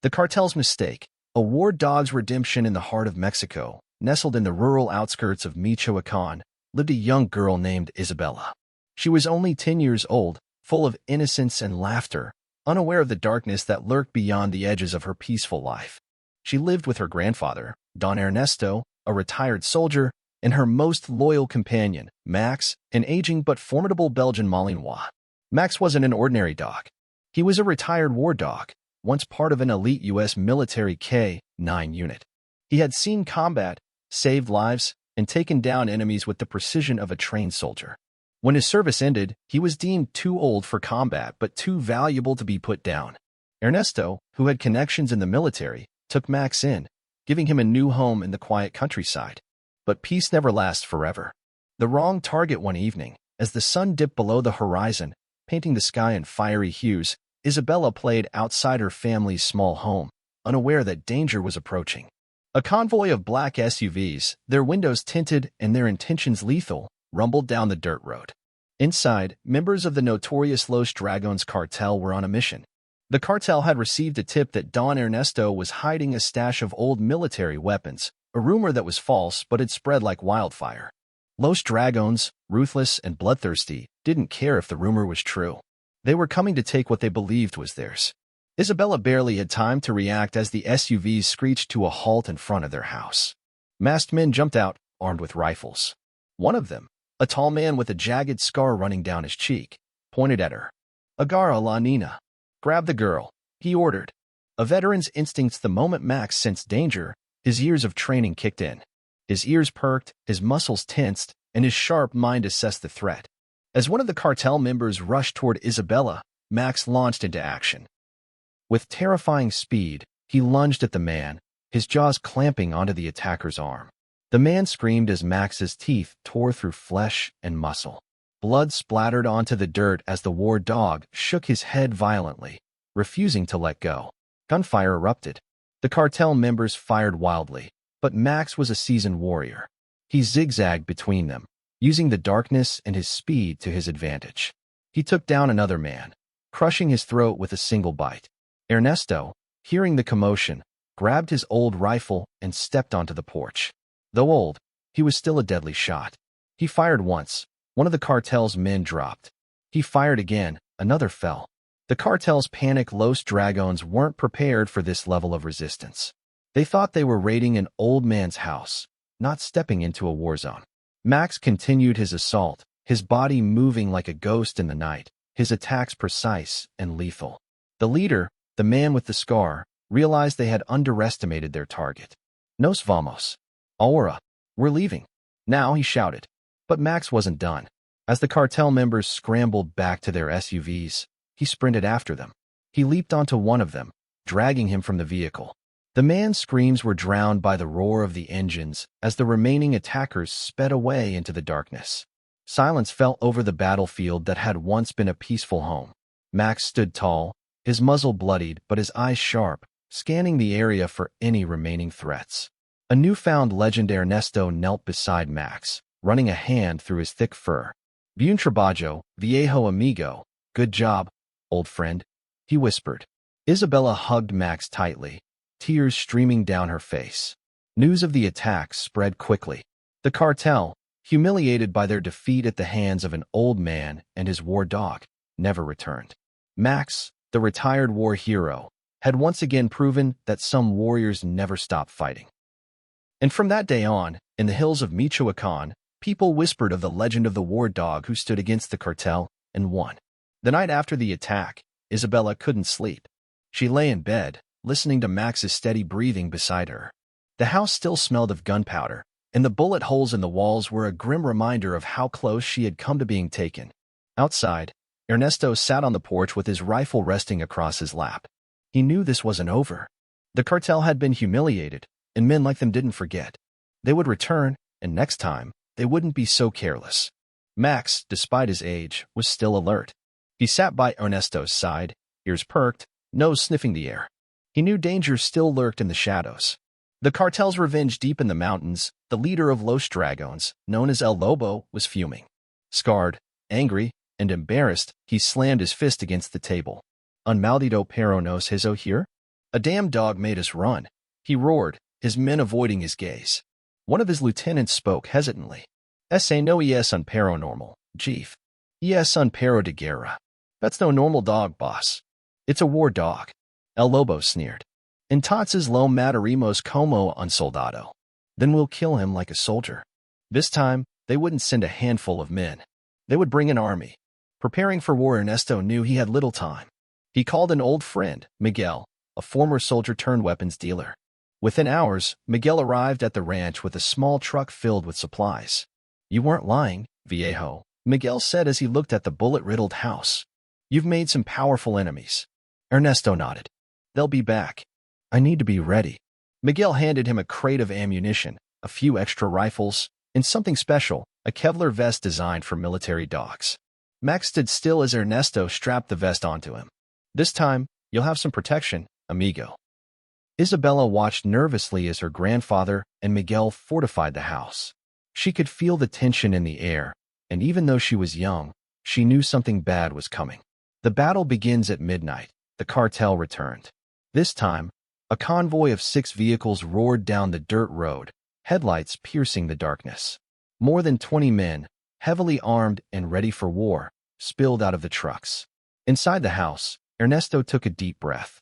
The cartel's mistake, a war dog's redemption in the heart of Mexico, nestled in the rural outskirts of Michoacan, lived a young girl named Isabella. She was only 10 years old, full of innocence and laughter, unaware of the darkness that lurked beyond the edges of her peaceful life. She lived with her grandfather, Don Ernesto, a retired soldier, and her most loyal companion, Max, an aging but formidable Belgian Malinois. Max wasn't an ordinary dog. He was a retired war dog, once part of an elite U.S. military K-9 unit. He had seen combat, saved lives, and taken down enemies with the precision of a trained soldier. When his service ended, he was deemed too old for combat but too valuable to be put down. Ernesto, who had connections in the military, took Max in, giving him a new home in the quiet countryside. But peace never lasts forever. The wrong target one evening, as the sun dipped below the horizon, painting the sky in fiery hues, Isabella played outside her family's small home, unaware that danger was approaching. A convoy of black SUVs, their windows tinted and their intentions lethal, rumbled down the dirt road. Inside, members of the notorious Los Dragones cartel were on a mission. The cartel had received a tip that Don Ernesto was hiding a stash of old military weapons, a rumor that was false but had spread like wildfire. Los Dragones, ruthless and bloodthirsty, didn't care if the rumor was true. They were coming to take what they believed was theirs. Isabella barely had time to react as the SUVs screeched to a halt in front of their house. Masked men jumped out, armed with rifles. One of them, a tall man with a jagged scar running down his cheek, pointed at her. "Agarra la Nina. Grab the girl," he ordered. A veteran's instincts the moment Max sensed danger, his years of training kicked in. His ears perked, his muscles tensed, and his sharp mind assessed the threat. As one of the cartel members rushed toward Isabella, Max launched into action. With terrifying speed, he lunged at the man, his jaws clamping onto the attacker's arm. The man screamed as Max's teeth tore through flesh and muscle. Blood splattered onto the dirt as the war dog shook his head violently, refusing to let go. Gunfire erupted. The cartel members fired wildly, but Max was a seasoned warrior. He zigzagged between them, using the darkness and his speed to his advantage. He took down another man, crushing his throat with a single bite. Ernesto, hearing the commotion, grabbed his old rifle and stepped onto the porch. Though old, he was still a deadly shot. He fired once. One of the cartel's men dropped. He fired again. Another fell. The cartel's panicked Los Dragones weren't prepared for this level of resistance. They thought they were raiding an old man's house, not stepping into a war zone. Max continued his assault, his body moving like a ghost in the night, his attacks precise and lethal. The leader, the man with the scar, realized they had underestimated their target. "Nos vamos. Ahora. We're leaving." Now, he shouted. But Max wasn't done. As the cartel members scrambled back to their SUVs, he sprinted after them. He leaped onto one of them, dragging him from the vehicle. The man's screams were drowned by the roar of the engines as the remaining attackers sped away into the darkness. Silence fell over the battlefield that had once been a peaceful home. Max stood tall, his muzzle bloodied but his eyes sharp, scanning the area for any remaining threats. A newfound legend Ernesto knelt beside Max, running a hand through his thick fur. "Bien trabajo, viejo amigo. Good job, old friend," he whispered. Isabella hugged Max tightly, tears streaming down her face. News of the attack spread quickly. The cartel, humiliated by their defeat at the hands of an old man and his war dog, never returned. Max, the retired war hero, had once again proven that some warriors never stop fighting. And from that day on, in the hills of Michoacan, people whispered of the legend of the war dog who stood against the cartel and won. The night after the attack, Isabella couldn't sleep. She lay in bed, listening to Max's steady breathing beside her. The house still smelled of gunpowder, and the bullet holes in the walls were a grim reminder of how close she had come to being taken. Outside, Ernesto sat on the porch with his rifle resting across his lap. He knew this wasn't over. The cartel had been humiliated, and men like them didn't forget. They would return, and next time, they wouldn't be so careless. Max, despite his age, was still alert. He sat by Ernesto's side, ears perked, nose sniffing the air. He knew danger still lurked in the shadows. The cartel's revenge deep in the mountains, the leader of Los Dragones, known as El Lobo, was fuming. Scarred, angry, and embarrassed, he slammed his fist against the table. "Un maldito perro nos hizo here?" A damn dog made us run, he roared, his men avoiding his gaze. One of his lieutenants spoke hesitantly. Ese no es un perro normal, chief. Es un perro de guerra. That's no normal dog, boss. It's a war dog. El Lobo sneered. Entonces lo mataremos como un soldado. Then we'll kill him like a soldier. This time, they wouldn't send a handful of men. They would bring an army. Preparing for war, Ernesto knew he had little time. He called an old friend, Miguel, a former soldier-turned-weapons dealer. Within hours, Miguel arrived at the ranch with a small truck filled with supplies. You weren't lying, viejo, Miguel said as he looked at the bullet-riddled house. You've made some powerful enemies. Ernesto nodded. They'll be back. I need to be ready. Miguel handed him a crate of ammunition, a few extra rifles, and something special, a Kevlar vest designed for military dogs. Max stood still as Ernesto strapped the vest onto him. This time, you'll have some protection, amigo. Isabella watched nervously as her grandfather and Miguel fortified the house. She could feel the tension in the air, and even though she was young, she knew something bad was coming. The battle begins at midnight. The cartel returned. This time, a convoy of 6 vehicles roared down the dirt road, headlights piercing the darkness. More than 20 men, heavily armed and ready for war, spilled out of the trucks. Inside the house, Ernesto took a deep breath.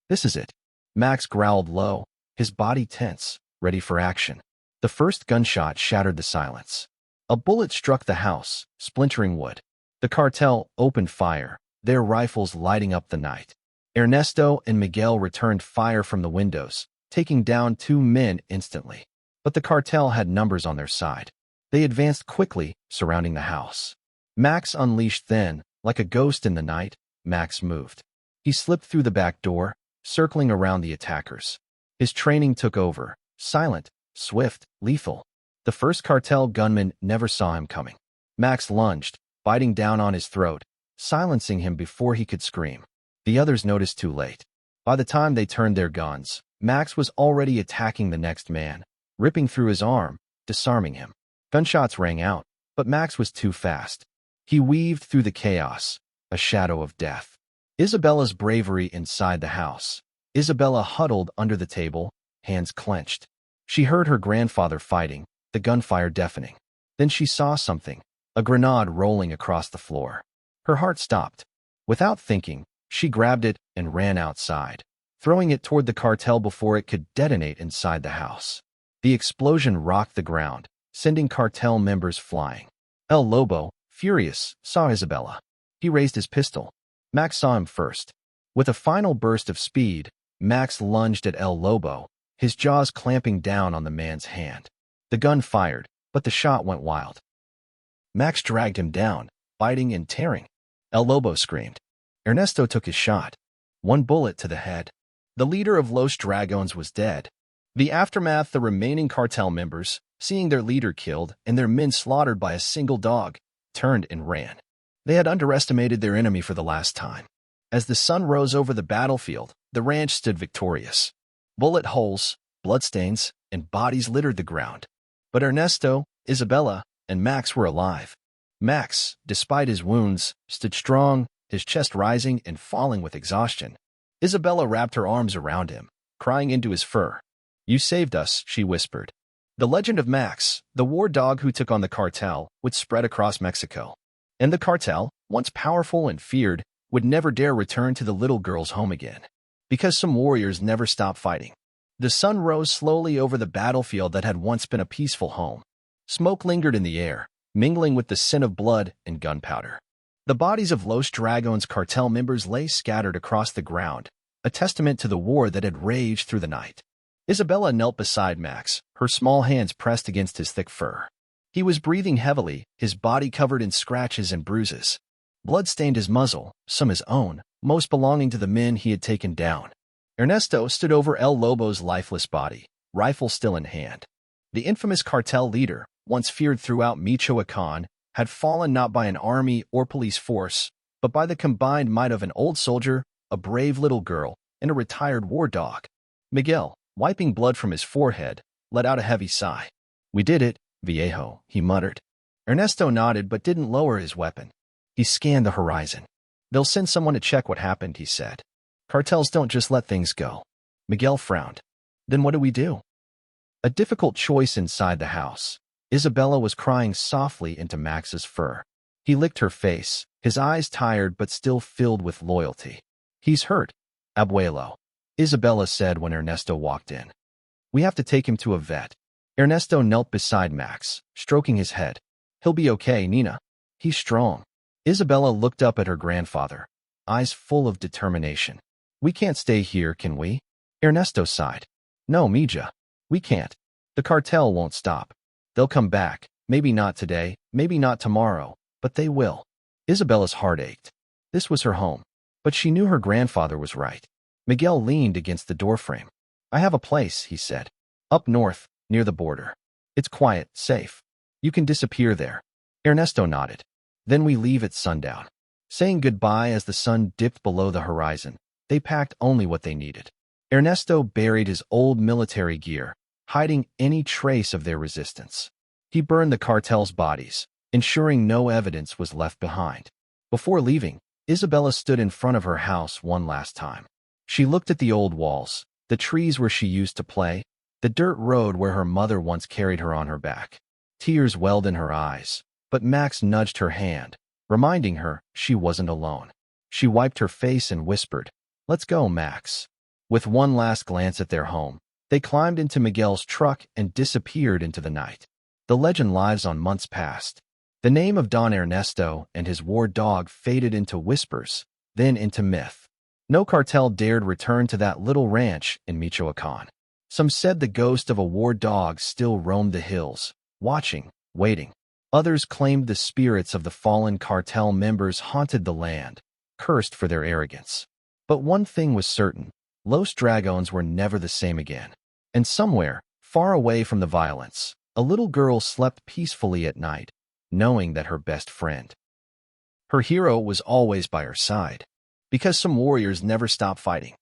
This is it. Max growled low, his body tense, ready for action. The first gunshot shattered the silence. A bullet struck the house, splintering wood. The cartel opened fire, their rifles lighting up the night. Ernesto and Miguel returned fire from the windows, taking down 2 men instantly. But the cartel had numbers on their side. They advanced quickly, surrounding the house. Max unleashed then, like a ghost in the night, Max moved. He slipped through the back door, circling around the attackers. His training took over, silent, swift, lethal. The first cartel gunman never saw him coming. Max lunged, biting down on his throat, silencing him before he could scream. The others noticed too late. By the time they turned their guns, Max was already attacking the next man, ripping through his arm, disarming him. Gunshots rang out, but Max was too fast. He weaved through the chaos, a shadow of death. Isabella's bravery inside the house. Isabella huddled under the table, hands clenched. She heard her grandfather fighting, the gunfire deafening. Then she saw something, a grenade rolling across the floor. Her heart stopped. Without thinking, she grabbed it and ran outside, throwing it toward the cartel before it could detonate inside the house. The explosion rocked the ground, sending cartel members flying. El Lobo, furious, saw Isabella. He raised his pistol. Max saw him first. With a final burst of speed, Max lunged at El Lobo, his jaws clamping down on the man's hand. The gun fired, but the shot went wild. Max dragged him down, biting and tearing. El Lobo screamed. Ernesto took his shot. 1 bullet to the head. The leader of Los Dragones was dead. The aftermath, the remaining cartel members, seeing their leader killed and their men slaughtered by a single dog, turned and ran. They had underestimated their enemy for the last time. As the sun rose over the battlefield, the ranch stood victorious. Bullet holes, bloodstains, and bodies littered the ground. But Ernesto, Isabella, and Max were alive. Max, despite his wounds, stood strong, his chest rising and falling with exhaustion. Isabella wrapped her arms around him, crying into his fur. You saved us, she whispered. The legend of Max, the war dog who took on the cartel, would spread across Mexico. And the cartel, once powerful and feared, would never dare return to the little girl's home again. Because some warriors never stopped fighting. The sun rose slowly over the battlefield that had once been a peaceful home. Smoke lingered in the air, mingling with the scent of blood and gunpowder. The bodies of Los Dragones cartel members lay scattered across the ground, a testament to the war that had raged through the night. Isabella knelt beside Max, her small hands pressed against his thick fur. He was breathing heavily, his body covered in scratches and bruises. Blood stained his muzzle, some his own, most belonging to the men he had taken down. Ernesto stood over El Lobo's lifeless body, rifle still in hand. The infamous cartel leader, once feared throughout Michoacán, had fallen not by an army or police force, but by the combined might of an old soldier, a brave little girl, and a retired war dog. Miguel, wiping blood from his forehead, let out a heavy sigh. We did it, viejo, he muttered. Ernesto nodded but didn't lower his weapon. He scanned the horizon. They'll send someone to check what happened, he said. Cartels don't just let things go. Miguel frowned. Then what do we do? A difficult choice inside the house. Isabella was crying softly into Max's fur. He licked her face, his eyes tired but still filled with loyalty. He's hurt, abuelo, Isabella said when Ernesto walked in. We have to take him to a vet. Ernesto knelt beside Max, stroking his head. He'll be okay, Nina. He's strong. Isabella looked up at her grandfather, eyes full of determination. We can't stay here, can we? Ernesto sighed. No, Mija. We can't. The cartel won't stop. They'll come back, maybe not today, maybe not tomorrow, but they will. Isabella's heart ached. This was her home, but she knew her grandfather was right. Miguel leaned against the doorframe. I have a place, he said. Up north, near the border. It's quiet, safe. You can disappear there. Ernesto nodded. Then we leave at sundown. Saying goodbye as the sun dipped below the horizon, they packed only what they needed. Ernesto buried his old military gear, hiding any trace of their resistance. He burned the cartel's bodies, ensuring no evidence was left behind. Before leaving, Isabella stood in front of her house one last time. She looked at the old walls, the trees where she used to play, the dirt road where her mother once carried her on her back. Tears welled in her eyes, but Max nudged her hand, reminding her she wasn't alone. She wiped her face and whispered, "Let's go, Max." With one last glance at their home, they climbed into Miguel's truck and disappeared into the night. The legend lives on months past. The name of Don Ernesto and his war dog faded into whispers, then into myth. No cartel dared return to that little ranch in Michoacan. Some said the ghost of a war dog still roamed the hills, watching, waiting. Others claimed the spirits of the fallen cartel members haunted the land, cursed for their arrogance. But one thing was certain, Los Dragons were never the same again. And somewhere, far away from the violence, a little girl slept peacefully at night, knowing that her best friend, her hero, was always by her side. Because some warriors never stop fighting.